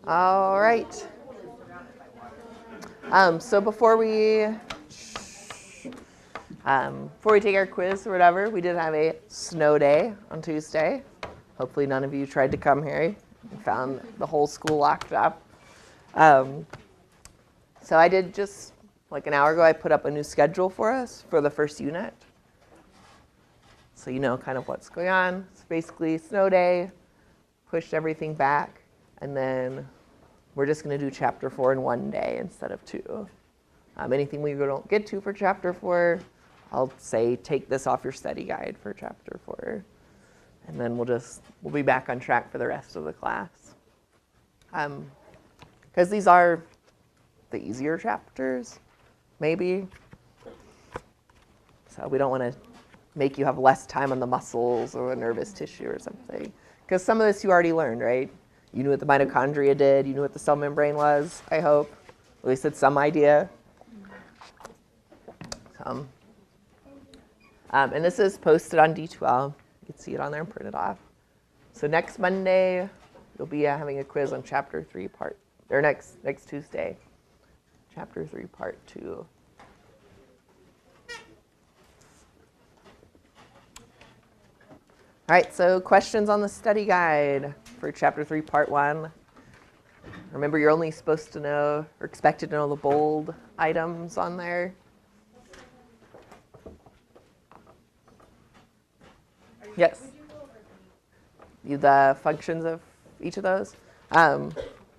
All right. So before we take our quiz or whatever, we did have a snow day on Tuesday. Hopefully none of you tried to come here and found the whole school locked up. So I did just like an hour ago, I put up a new schedule for us for the first unit. So you know kind of what's going on. It's basically snow day, pushed everything back, and then we're just going to do chapter 4 in one day instead of 2. Anything we don't get to for chapter 4, I'll say take this off your study guide for chapter 4. And then we'll be back on track for the rest of the class. Because these are the easier chapters, maybe. So we don't want to make you have less time on the muscles or the nervous tissue or something. Because some of this you already learned, right? You knew what the mitochondria did. You knew what the cell membrane was, I hope. At least it's some idea. And this is posted on D12. You can see it on there and print it off. So next Monday, you'll be having a quiz on chapter 3 or next Tuesday, chapter 3 part 2. All right, so questions on the study guide for chapter 3 part 1. Remember, you're only supposed to know or expected to know the bold items on there. Yes. The functions of each of those?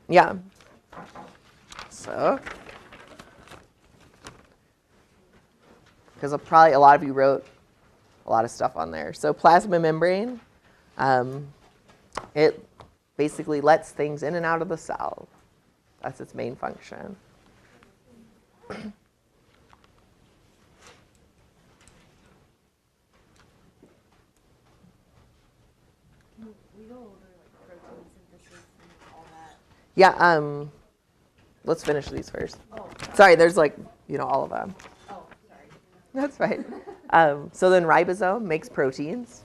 Yeah. So, because probably a lot of you wrote a lot of stuff on there. So plasma membrane, it basically lets things in and out of the cell. That's its main function. Yeah, let's finish these first. Oh. Sorry, there's all of them. Oh, sorry. That's fine. So then ribosome makes proteins.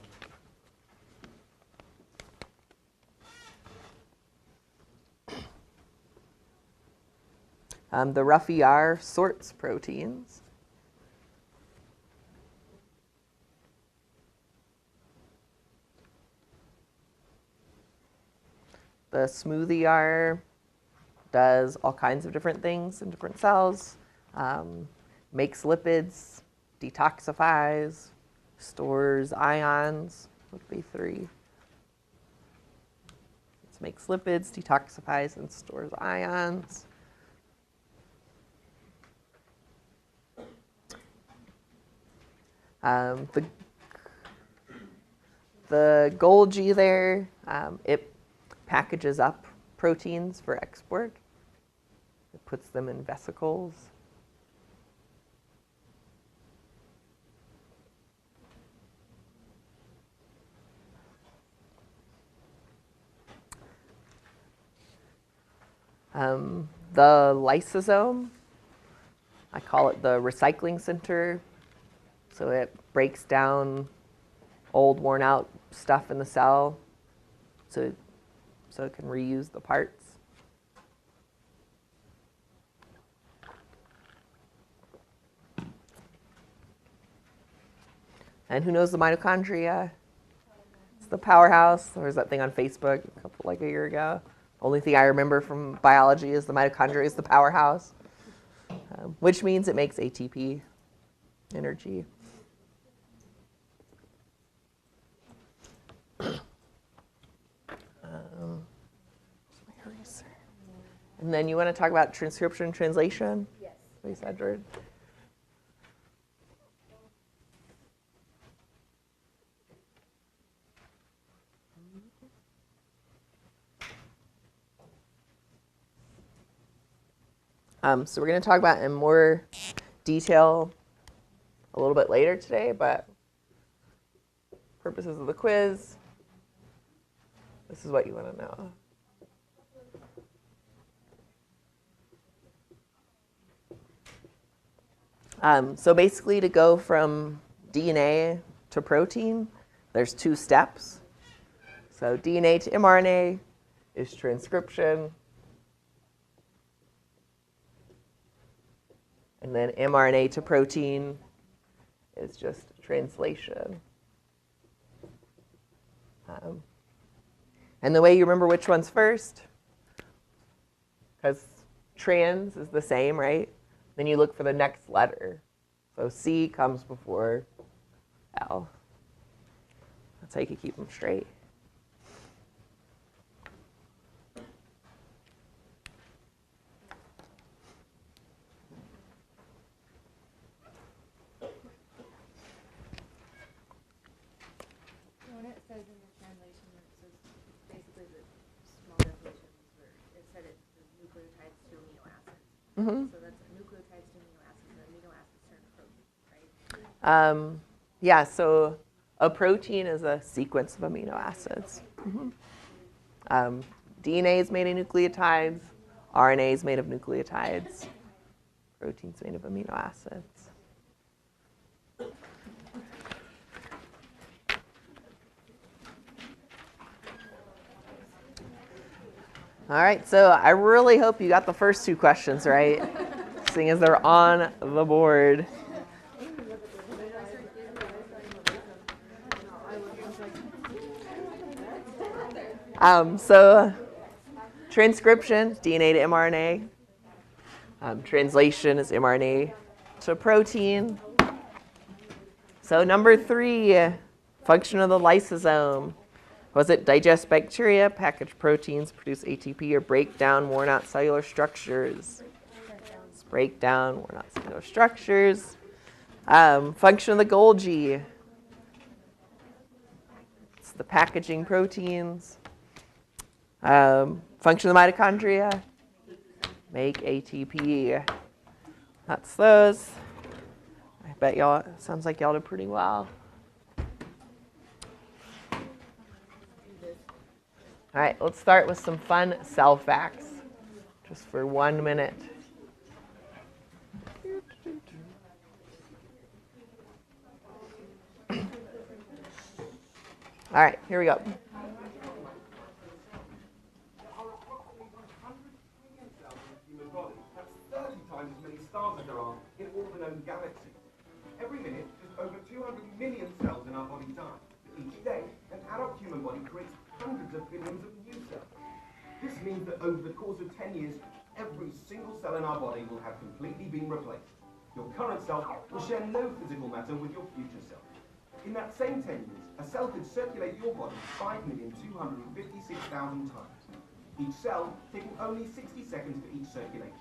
The rough ER sorts proteins. The smooth ER does all kinds of different things in different cells, makes lipids, detoxifies, stores ions, would be 3. It makes lipids, detoxifies, and stores ions. The Golgi there, it packages up proteins for export. It puts them in vesicles. The lysosome, I call it the recycling center. So it breaks down old, worn out stuff in the cell so it can reuse the parts. And who knows the mitochondria? It's the powerhouse. There was that thing on Facebook a year ago. Only thing I remember from biology is the mitochondria is the powerhouse, which means it makes ATP, energy. And then you want to talk about transcription and translation? Yes. Please, Edward. So we're going to talk about in more detail a little bit later today, but purposes of the quiz, this is what you want to know. So basically, to go from DNA to protein, there's 2 steps. So DNA to mRNA is transcription. And then mRNA to protein is just translation. And the way you remember which one's first, because trans is the same, right? Then you look for the next letter. So C comes before L. That's how you can keep them straight. When it says in the translation, it says basically the small definitions where it said it's the nucleotides to amino acids. Mm-hmm. So that's nucleotides to amino acids, and amino acids turn to protein, right? Yeah, so a protein is a sequence of amino acids. Mm-hmm. DNA is made of nucleotides. RNA is made of nucleotides. Protein's made of amino acids. All right, so I really hope you got the first two questions right, seeing as they're on the board. So transcription, DNA to mRNA. Translation is mRNA to protein. So number 3, function of the lysosome. Was it digest bacteria, package proteins, produce ATP, or break down worn out cellular structures? Let's break down worn out cellular structures. Function of the Golgi. It's the packaging proteins. Function of the mitochondria. Make ATP. That's those. I bet y'all, it sounds like y'all did pretty well. All right, let's start with some fun cell facts, just for 1 minute. All right, here we go. Times as many stars as there are in all the known galaxies. Every minute, just over 200 million cells in our body die. Each day, an adult human body creates hundreds of billions of new cells. This means that over the course of 10 years, every single cell in our body will have completely been replaced. Your current cell will share no physical matter with your future cell. In that same 10 years, a cell could circulate your body 5,256,000 times. Each cell taking only 60 seconds for each circulation.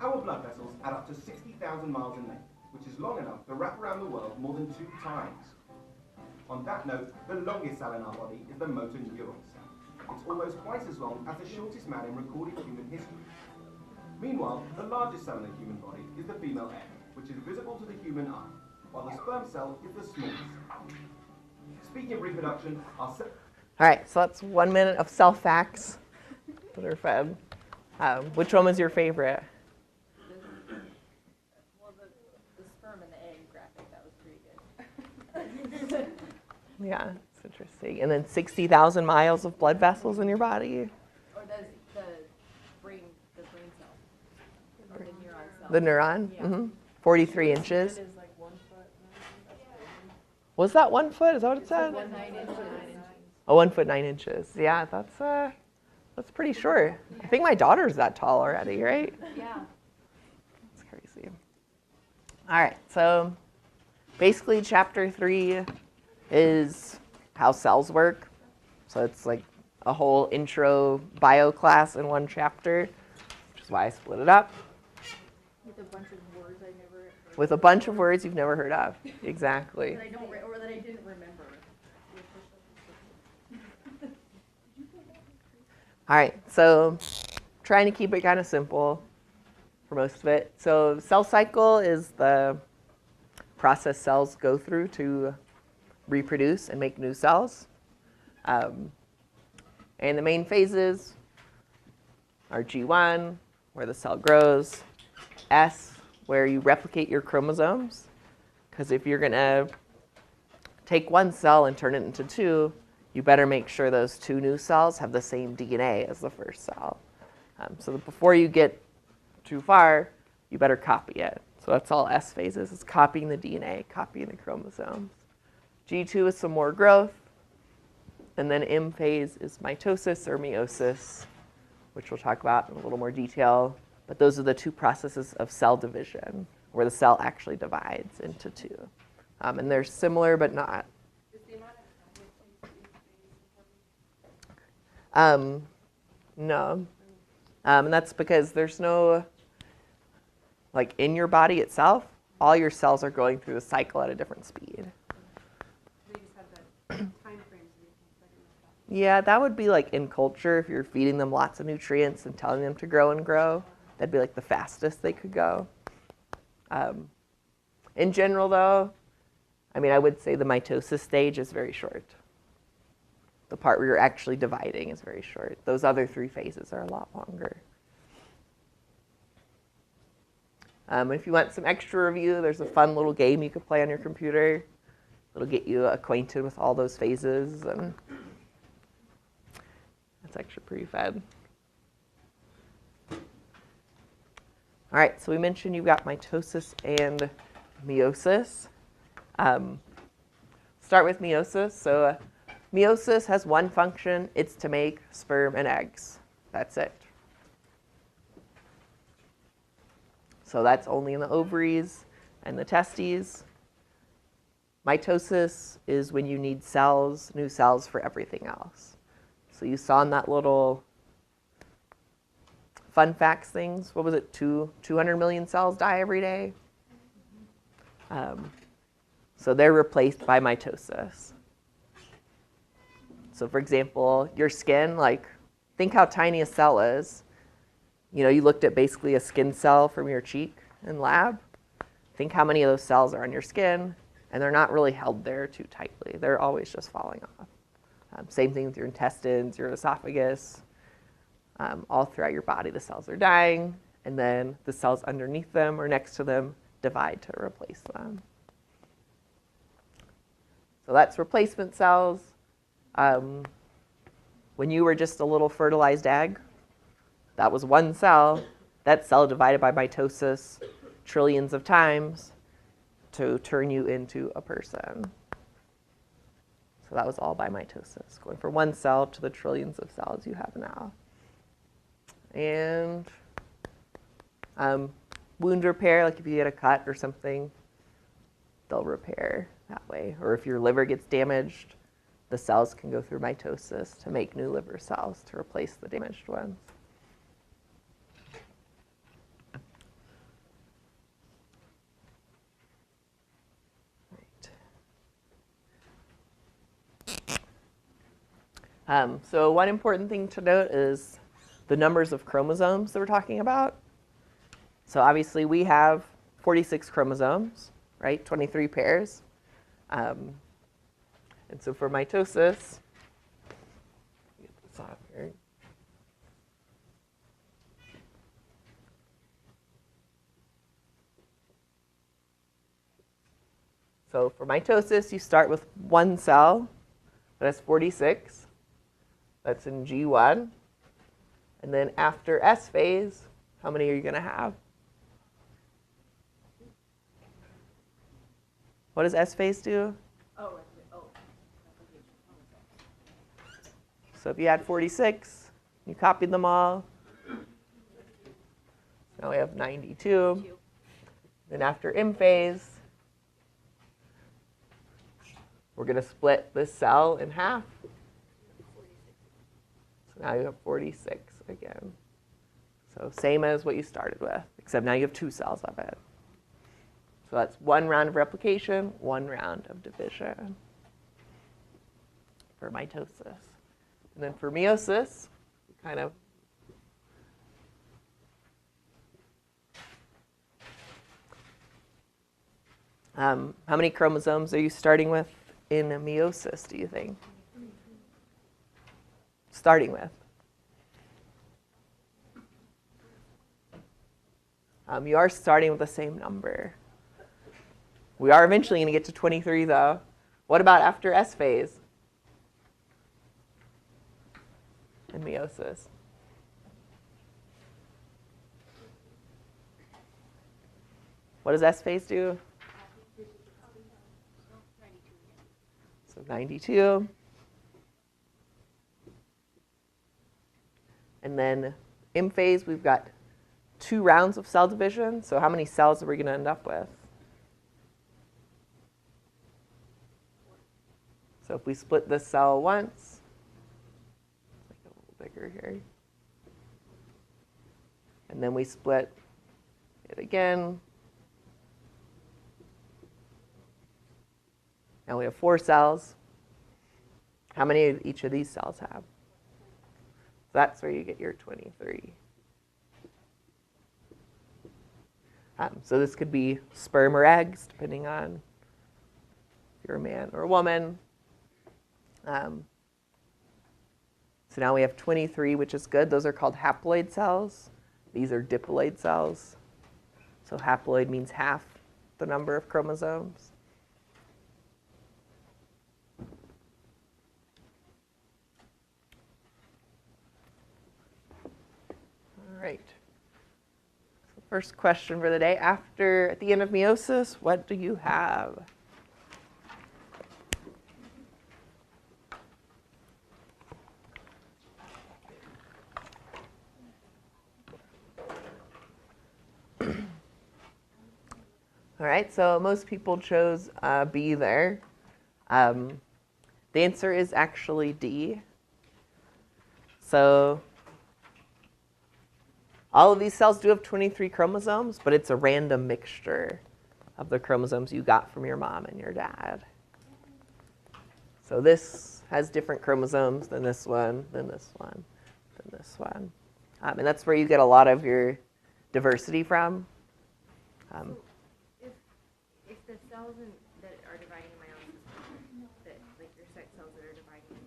Our blood vessels add up to 60,000 miles in length, which is long enough to wrap around the world more than 2 times. On that note, the longest cell in our body is the motor neuron cell. It's almost twice as long as the shortest man in recorded human history. Meanwhile, the largest cell in the human body is the female egg, which is visible to the human eye, while the sperm cell is the smallest. Speaking of reproduction, our cell... All right, so that's 1 minute of cell facts that are fun. Which one was your favorite? Well, the sperm and the egg graphic, that was pretty good. Yeah, it's interesting. And then 60,000 miles of blood vessels in your body. Or the brain cell, or the neuron cell. The neuron? Yeah. Mm-hmm. 43 inches. It is like 1 foot. Was that 1 foot? Is that what it said? 9 inches. Oh, 1 foot 9 inches. Yeah, that's pretty short. I think my daughter's that tall already, right? Yeah. It's crazy. All right, so basically chapter 3 is how cells work. So it's like a whole intro bio class in one chapter, which is why I split it up. With a bunch of words I never heard. With a bunch of words you've never heard of. Exactly. That I don't, or that I didn't remember. All right, so trying to keep it kind of simple for most of it. So cell cycle is the process cells go through to reproduce and make new cells. And the main phases are G1, where the cell grows, S, where you replicate your chromosomes, because if you're going to take one cell and turn it into 2, you better make sure those 2 new cells have the same DNA as the first cell. So that before you get too far, you better copy it. So that's all S phase is copying the DNA, copying the chromosomes. G2 is some more growth. And then M phase is mitosis or meiosis, which we'll talk about in a little more detail. But those are the two processes of cell division, where the cell actually divides into two. And they're similar, but not. Is the amount of time it takes each phase important? No. And that's because there's no, like in your body itself, all your cells are going through the cycle at a different speed. They just have that time frame so you can study that. Yeah, that would be like in culture, if you're feeding them lots of nutrients and telling them to grow and grow, that'd be like the fastest they could go. In general though, I mean, I would say the mitosis stage is very short. The part where you're actually dividing is very short. Those other three phases are a lot longer. If you want some extra review, there's a fun little game you could play on your computer. It'll get you acquainted with all those phases, and that's actually pretty fun. All right, so we mentioned you've got mitosis and meiosis. Start with meiosis. So meiosis has one function. It's to make sperm and eggs. That's it. So that's only in the ovaries and the testes. Mitosis is when you need cells, new cells for everything else. So you saw in that little fun facts things, what was it, 200 million cells die every day? So they're replaced by mitosis. So for example, your skin, like, think how tiny a cell is. You know, you looked at basically a skin cell from your cheek in lab. Think how many of those cells are on your skin, and they're not really held there too tightly. They're always just falling off. Same thing with your intestines, your esophagus. All throughout your body, the cells are dying, and then the cells underneath them or next to them divide to replace them. So that's replacement cells. When you were just a little fertilized egg, that was one cell. That cell divided by mitosis trillions of times to turn you into a person. So that was all by mitosis, going from one cell to the trillions of cells you have now. And wound repair, like if you get a cut or something, they'll repair that way. Or if your liver gets damaged, the cells can go through mitosis to make new liver cells to replace the damaged ones. So one important thing to note is the numbers of chromosomes that we're talking about. So obviously we have 46 chromosomes, right? 23 pairs. And so for mitosis, get this off here. So for mitosis, you start with one cell that has 46. That's in G1. And then after S phase, how many are you going to have? What does S phase do? So if you had 46, you copied them all. Now we have 92. Then after M phase, we're going to split this cell in half. So now you have 46 again. So same as what you started with, except now you have two cells of it. So that's one round of replication, one round of division for mitosis. And then for meiosis, kind of how many chromosomes are you starting with in a meiosis, do you think? Starting with? You are starting with the same number. We are eventually going to get to 23, though. What about after S phase in meiosis? What does S phase do? So 92. And then M phase, we've got 2 rounds of cell division. So how many cells are we going to end up with? So if we split this cell once, make it a little bigger here. And then we split it again. Now we have 4 cells. How many of each of these cells have? That's where you get your 23. So this could be sperm or eggs, depending on if you're a man or a woman. So now we have 23, which is good. Those are called haploid cells. These are diploid cells. So haploid means half the number of chromosomes. All right. So first question for the day. At the end of meiosis, what do you have? All right, so most people chose B there. The answer is actually D. So all of these cells do have 23 chromosomes, but it's a random mixture of the chromosomes you got from your mom and your dad. So this has different chromosomes than this one, than this one, than this one. And that's where you get a lot of your diversity from. If the cells that are dividing in meiosis, that like your sex cells that are dividing,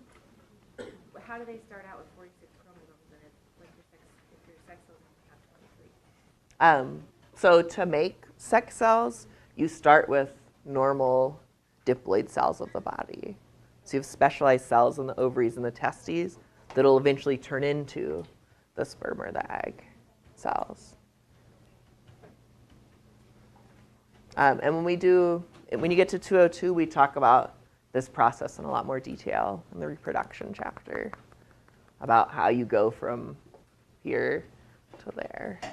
how do they start out with 46 chromosomes and if your sex cells only have 23? So to make sex cells, you start with normal diploid cells of the body. So you have specialized cells in the ovaries and the testes that will eventually turn into the sperm or the egg cells. And when you get to 202, we talk about this process in a lot more detail in the reproduction chapter, about how you go from here to there. Can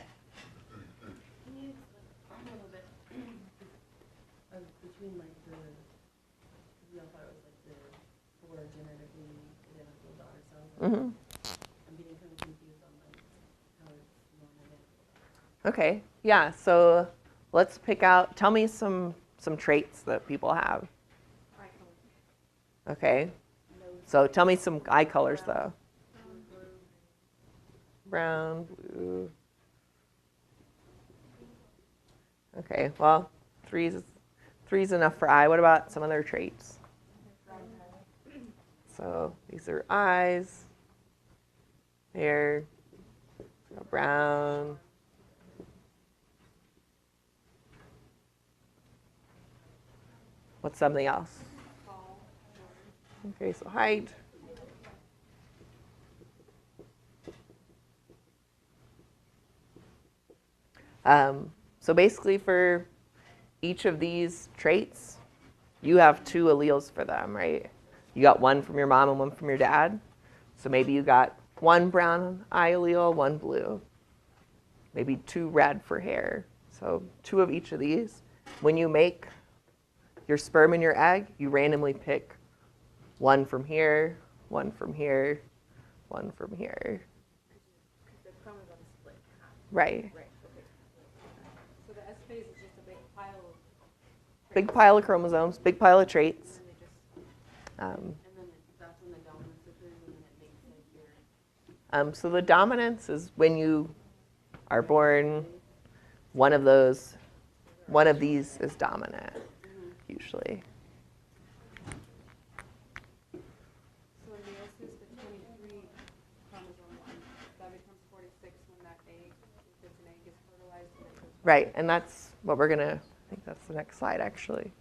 you explain a little bit between like we all thought it was like the 4 genetically identical daughter cells? Mm-hmm. I'm getting kind of confused on like how it's non-identical. Okay, yeah, so let's pick out, tell me some traits that people have. Eye color. Okay, so tell me some eye colors though. Brown, blue. Okay, well, three's enough for eye. What about some other traits? So these are eyes, hair, brown. What's something else? Okay, so height. So basically for each of these traits, you have 2 alleles for them, right? You got one from your mom and one from your dad. So maybe you got 1 brown eye allele, 1 blue. Maybe 2 red for hair. So 2 of each of these. When you make your sperm and your egg, you randomly pick 1 from here, 1 from here, 1 from here. Because the chromosomes split in half. Right. Right. Okay. So the S phase is just a big pile of Big pile of chromosomes, big pile of traits. And then they just And then that's when the dominance occurs and then it makes like your... So the dominance is when you are born, one of these is dominant, usually. So in meiosis, the 23 chromosome one, that becomes 46 when that egg, if it's an egg, is fertilized and it goes. Right, and that's what we're gonna, I think that's the next slide actually.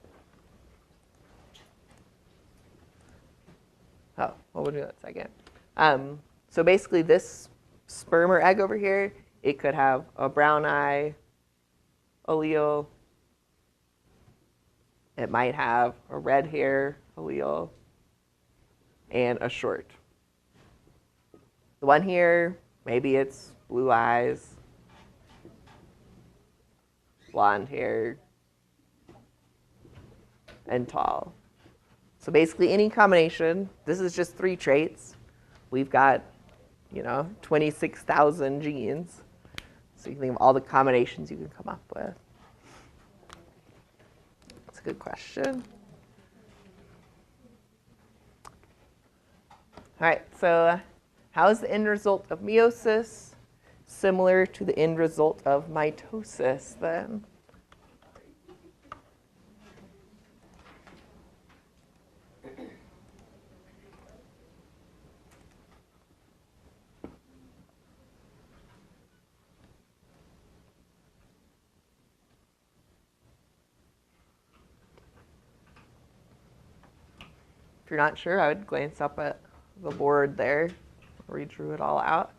Oh, well, we'll do that in a second. So basically this sperm or egg over here, it could have a brown eye allele it might have a red hair allele and a short. The one here, maybe it's blue eyes, blonde hair, and tall. So basically any combination, this is just 3 traits. We've got, 26,000 genes. So you can think of all the combinations you can come up with. That's a good question. All right, so how is the end result of meiosis similar to the end result of mitosis then? If you're not sure, I would glance up at the board there where we drew it all out.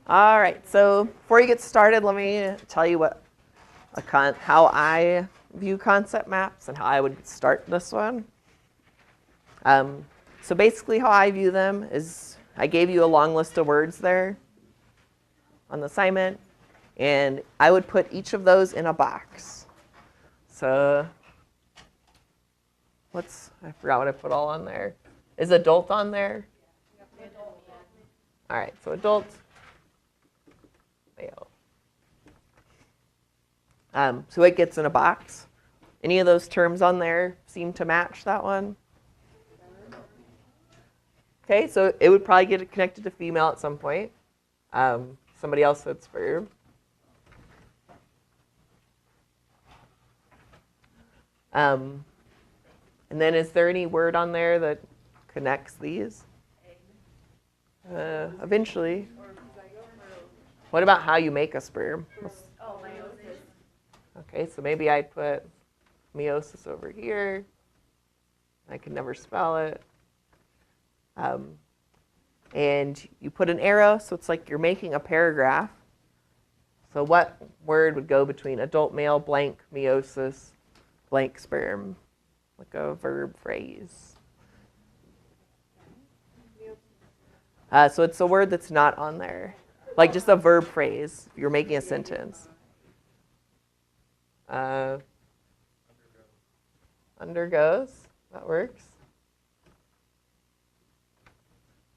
All right, so before you get started, let me tell you how I view concept maps and how I would start this one. So basically how I view them is I gave you a long list of words there on the assignment, and I would put each of those in a box. So I forgot what I put all on there. Is adult on there? All right, so adult, male. So it gets in a box. Any of those terms on there seem to match that one? Okay, so it would probably get connected to female at some point. Somebody else said verb. And then is there any word on there that connects these? Eventually. What about how you make a sperm? Meiosis. Okay, so maybe I'd put meiosis over here. I can never spell it. And you put an arrow, so it's like you're making a paragraph. So what word would go between adult male, blank, meiosis, blank sperm? Like a verb phrase. So it's a word that's not on there. Like just a verb phrase. You're making a sentence. Undergoes. That works.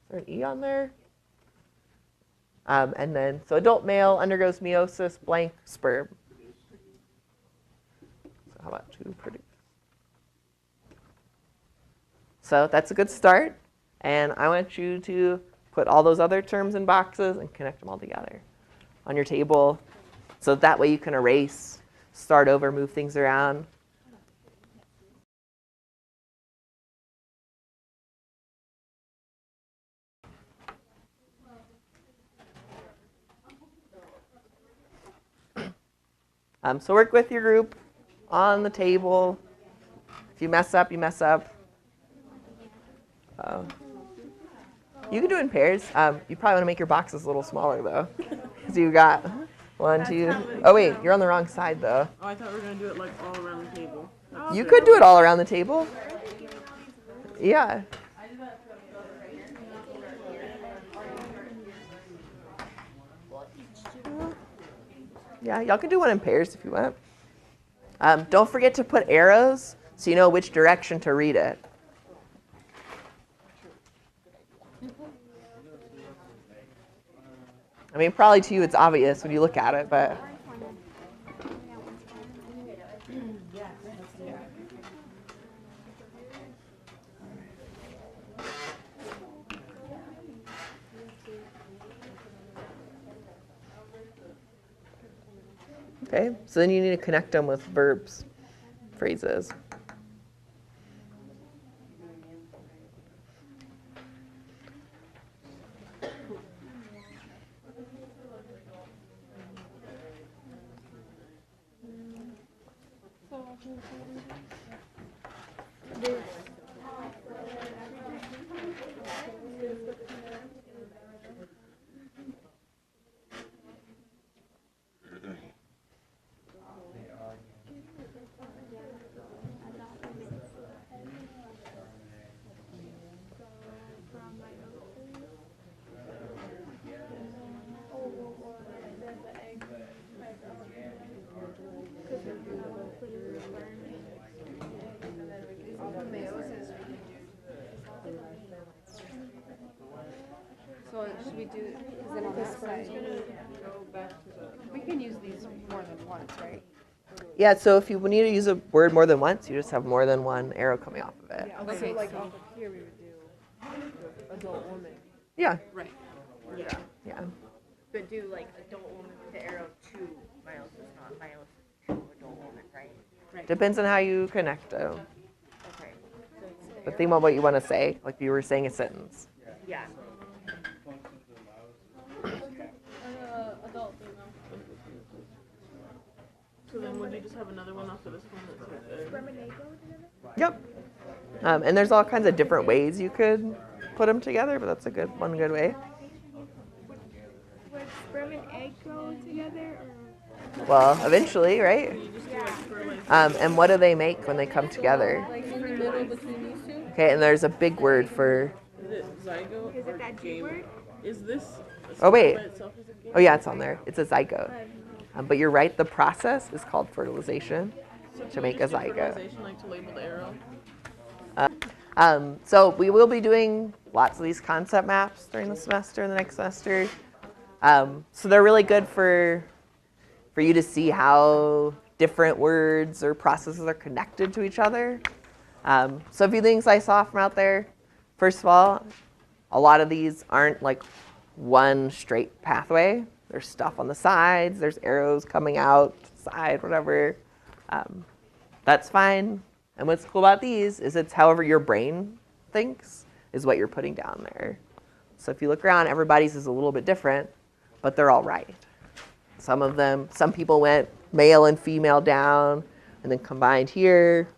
Is there an E on there? And then, so adult male undergoes meiosis, blank sperm. So how about to produce? So that's a good start. And I want you to put all those other terms in boxes and connect them all together on your table. So that way you can erase, start over, move things around. So work with your group on the table. If you mess up, you mess up. You can do it in pairs. You probably want to make your boxes a little smaller, though. Because you got 1, 2. Oh, wait, you're on the wrong side, though. Oh, I thought we were going to do it like all around the table. You could do it all around the table. Yeah. Yeah, y'all can do one in pairs if you want. Don't forget to put arrows so you know which direction to read it. I mean, probably to you it's obvious when you look at it, but. Okay, so then you need to connect them with verbs, phrases. Should we do, because then on this side, Go back to the. we can use these more than once, right? Yeah, so if you need to use a word more than once, you just have more than one arrow coming off of it. Okay, Okay, like so- off of here, we would do the adult woman. Yeah, Right. Yeah. yeah. But do like adult woman with the arrow to meiosis, not meiosis to adult woman, right? Depends on how you connect them. Okay. But think about what you want to say, like you were saying a sentence. Yeah. Adult female. So then would you just have another one after this one that's like Yep. And there's all kinds of different ways you could put them together, but that's a one good way. Would sperm and egg go together, or Well, eventually, right? you just do like for like And what do they make when they come together? like in the middle between these two? Okay, and there's a big word for. is it zygote Is or it that G game? word? Is this Oh, wait. by itself is a game? Oh yeah, it's on there. It's a zygote. But you're right. The process is called fertilization So to can make we a just do zygote. fertilization, like to label the arrow? So we will be doing lots of these concept maps during the semester and the next semester. So they're really good for you to see how different words or processes are connected to each other. So a few things I saw from out there. First of all, a lot of these aren't like one straight pathway. There's stuff on the sides. There's arrows coming out, side, whatever. That's fine. And what's cool about these is it's however your brain thinks is what you're putting down there. So if you look around, everybody's is a little bit different, but they're all right. Some people went male and female down and then combined here.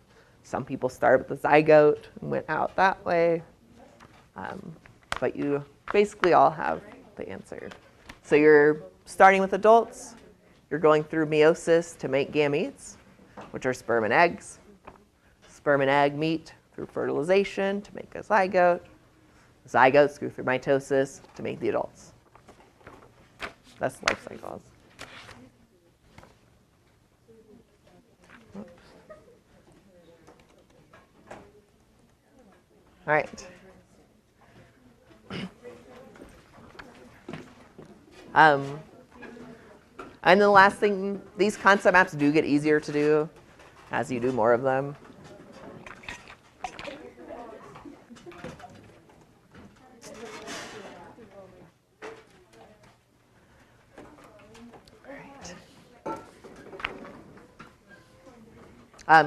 Some people started with the zygote and went out that way. But you basically all have the answer. So you're starting with adults. You're going through meiosis to make gametes, which are sperm and eggs. Sperm and egg meet through fertilization to make a zygote. Zygotes go through mitosis to make the adults. That's life cycles. All right. And the last thing, these concept maps do get easier to do as you do more of them.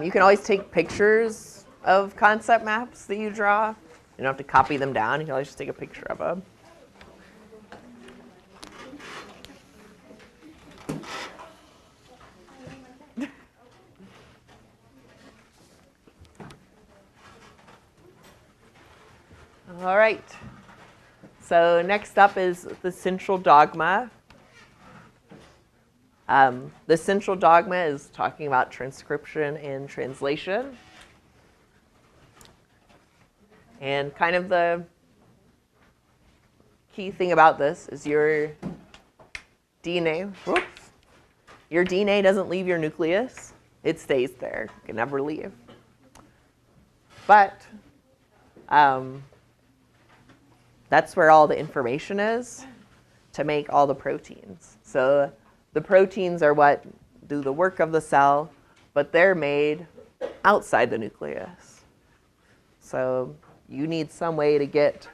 You can always take pictures of concept maps that you draw. You don't have to copy them down. You can always just take a picture of them. All right. So next up is the central dogma. The central dogma is talking about transcription and translation. And kind of the key thing about this is your DNA, your DNA doesn't leave your nucleus. It stays there. It can never leave. But that's where all the information is to make all the proteins. So the proteins are what do the work of the cell, but they're made outside the nucleus. So you need some way to get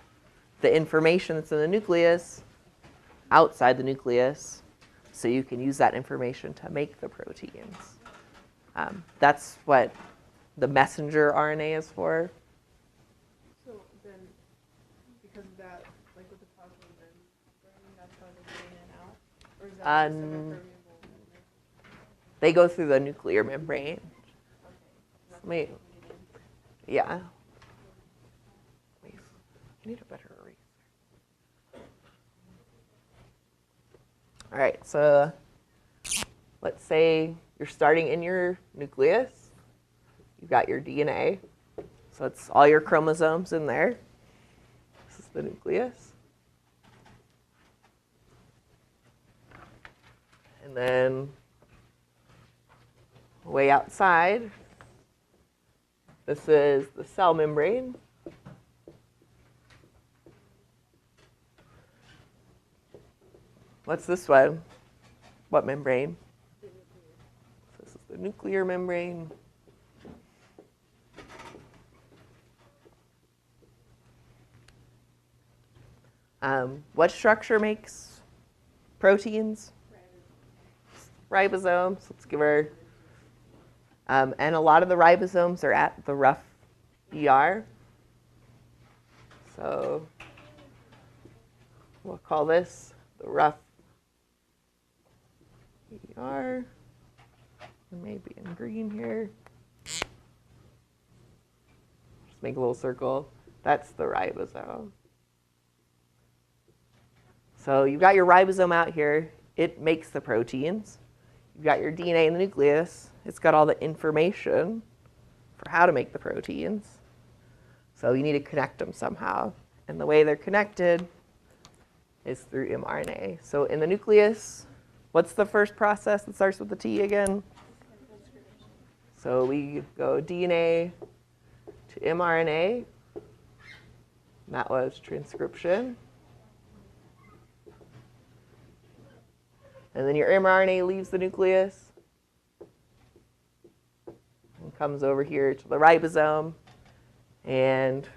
the information that's in the nucleus outside the nucleus so you can use that information to make the proteins. That's what the messenger RNA is for. So then, because of that, like with the plasma membrane, that's how they're getting it out? Or is that like Um, semi-permeable membrane? They go through the nuclear membrane. Wait. Yeah. Wait. I need a better eraser. All right, so let's say you're starting in your nucleus. You've got your DNA. So it's all your chromosomes in there. This is the nucleus. And then way outside, this is the cell membrane. What's this one? What membrane? This is the nuclear membrane. What structure makes proteins? Ribosomes. Let's give her. And a lot of the ribosomes are at the rough ER. So we'll call this the rough ER. Maybe in green here. Just make a little circle. That's the ribosome. So you've got your ribosome out here. It makes the proteins. You've got your DNA in the nucleus. It's got all the information for how to make the proteins. So you need to connect them somehow. And the way they're connected is through mRNA. So in the nucleus, what's the first process that starts with the T again? So we go DNA to mRNA. That was transcription. And then your mRNA leaves the nucleus and comes over here to the ribosome. And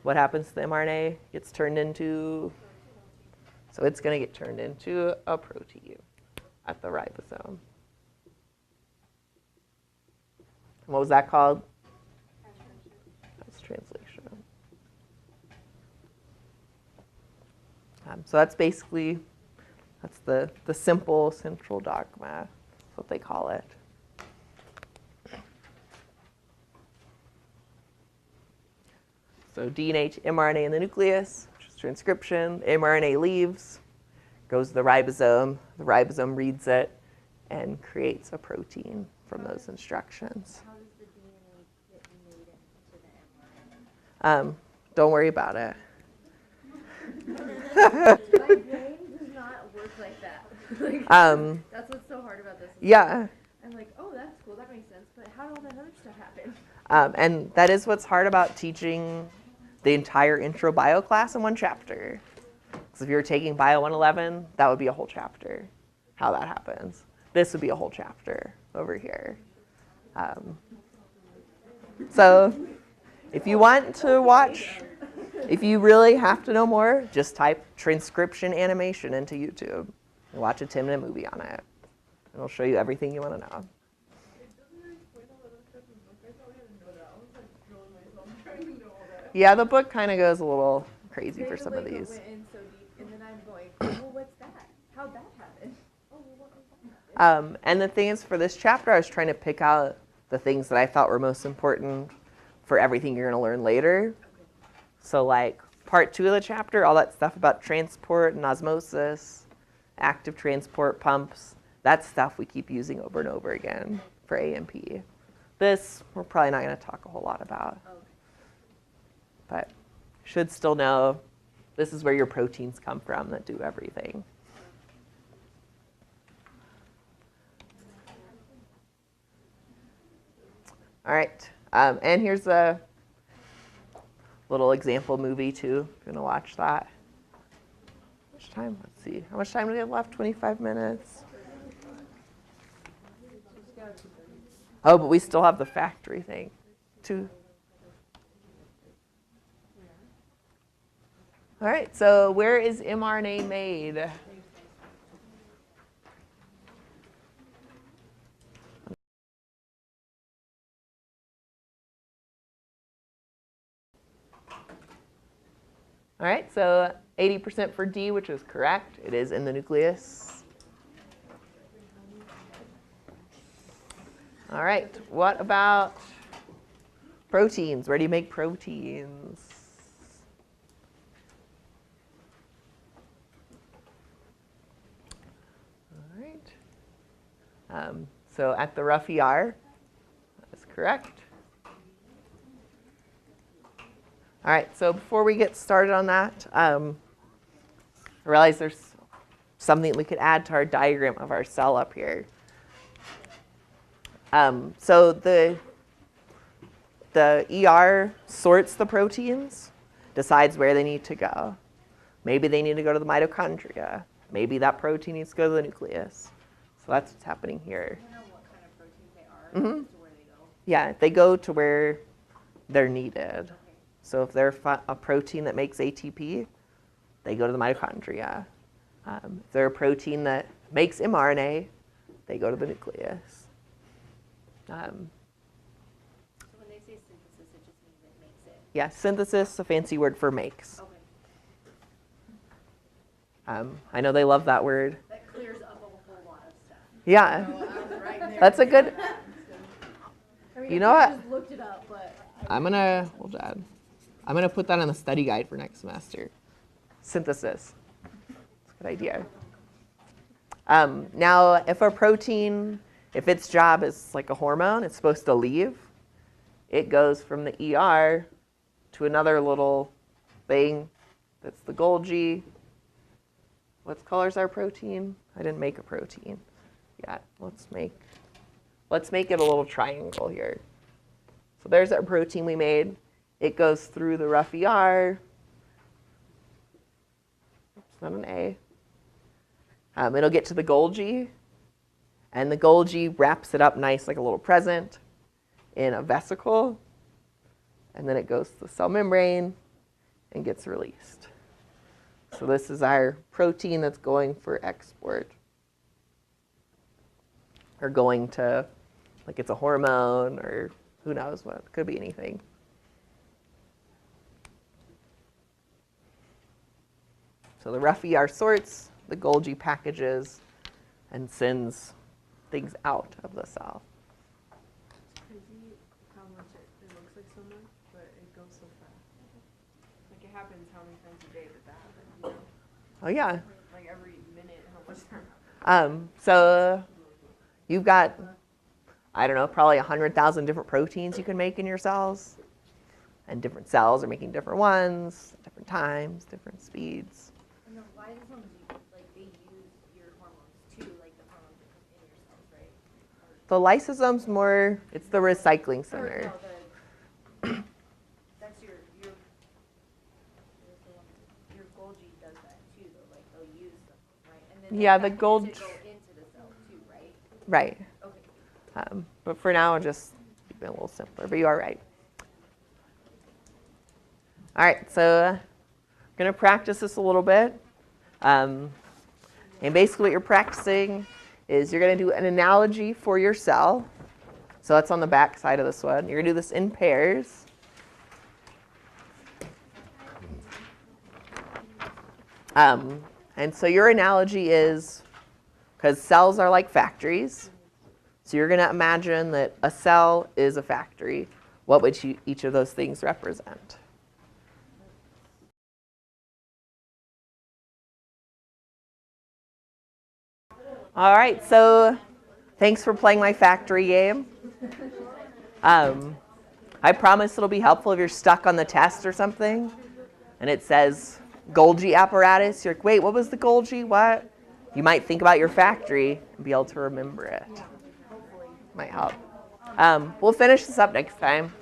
what happens to the mRNA? Gets turned into, so it's going to get turned into a protein at the ribosome. And what was that called? That's translation. So that's basically, that's the simple central dogma. That's what they call it. So DNA to mRNA in the nucleus, which is transcription. The mRNA leaves, goes to the ribosome reads it, and creates a protein from those instructions. How does the DNA get made into the mRNA? Don't worry about it. My brain does not work like that. That's what's so hard about this. Yeah. I'm like, oh, that's cool, that makes sense, but how did all that other stuff happen? And that is what's hard about teaching the entire intro bio class in one chapter. Because if you were taking bio 111, that would be a whole chapter, how that happens. This would be a whole chapter over here. So if you want to watch, if you really have to know more, just type transcription animation into YouTube and watch a 10-minute movie on it. And it'll show you everything you want to know. Yeah, the book kind of goes a little crazy for some of these. Went in so deep, and then I'm going, well, what's that? How'd that happen? Oh, well, what was that? And the thing is, for this chapter, I was trying to pick out the things that I thought were most important for everything you're going to learn later. So like part 2 of the chapter, all that stuff about transport and osmosis, active transport pumps, that's stuff we keep using over and over again for A&P. This, we're probably not going to talk a whole lot about. Okay. But should still know this is where your proteins come from that do everything. All right, and here's a little example movie too, if you're gonna watch that. How much time? Let's see. How much time do we have left? 25 minutes. Oh, but we still have the factory thing. All right, so where is mRNA made? All right, so 80% for D, which is correct. It is in the nucleus. All right, what about proteins? Where do you make proteins? All right. So at the rough ER, that's correct. All right, so before we get started on that, I realize there's something we could add to our diagram of our cell up here. So the ER sorts the proteins, decides where they need to go. Maybe they need to go to the mitochondria. maybe that protein needs to go to the nucleus. So that's what's happening here. I don't know what kind of proteins they are, Mhm. as to where they go. Yeah, they go to where they're needed. Okay. So if they're a protein that makes ATP, they go to the mitochondria. If they're a protein that makes mRNA, they go to the nucleus. So when they say synthesis, it just means it makes it. Yeah, synthesis, a fancy word for makes. Okay. I know they love that word. That clears up a whole lot of stuff. Yeah, I was right there. that's a good. I mean, You I know what? just looked it up, but I'm gonna put that on the study guide for next semester. Synthesis. That's a good idea. Now, if a protein, if its job is like a hormone, it's supposed to leave. It goes from the ER to another little thing. That's the Golgi. What color is our protein? I didn't make a protein yet. Let's make it a little triangle here. So there's our protein we made. It goes through the rough ER. It's not an A. It'll get to the Golgi, and the Golgi wraps it up nice like a little present in a vesicle, and then it goes to the cell membrane and gets released. So this is our protein that's going for export, or going to, like it's a hormone, or who knows what, it could be anything. So the rough ER sorts, the Golgi packages, and sends things out of the cell. It's crazy how much it looks like so much, but it goes so fast. Like it happens how many times a day that happens, you know? Oh yeah. Like every minute, how much time? So you've got, I don't know, probably 100,000 different proteins you can make in your cells. And different cells are making different ones, different times, different speeds. And the lysosomes, like they use your hormones too, like the hormones that come in your cells, right? The lysosome's more, it's the recycling Or center. no, that's your Golgi does that too, though. Like they'll use them, right? And then Yeah, the the packages Golgi, go into the cell too, right? right. Okay. But for now, just keep it a little simpler, but you are right. All right, so I'm going to practice this a little bit. And basically what you're practicing is you're going to do an analogy for your cell. So that's on the back side of this one. You're going to do this in pairs. And so your analogy is, because cells are like factories, so you're going to imagine that a cell is a factory. What would each of those things represent? All right, so thanks for playing my factory game. I promise it'll be helpful if you're stuck on the test or something, and it says Golgi apparatus. You're like, wait, what was the Golgi? What? You might think about your factory and be able to remember it. Might help. We'll finish this up next time.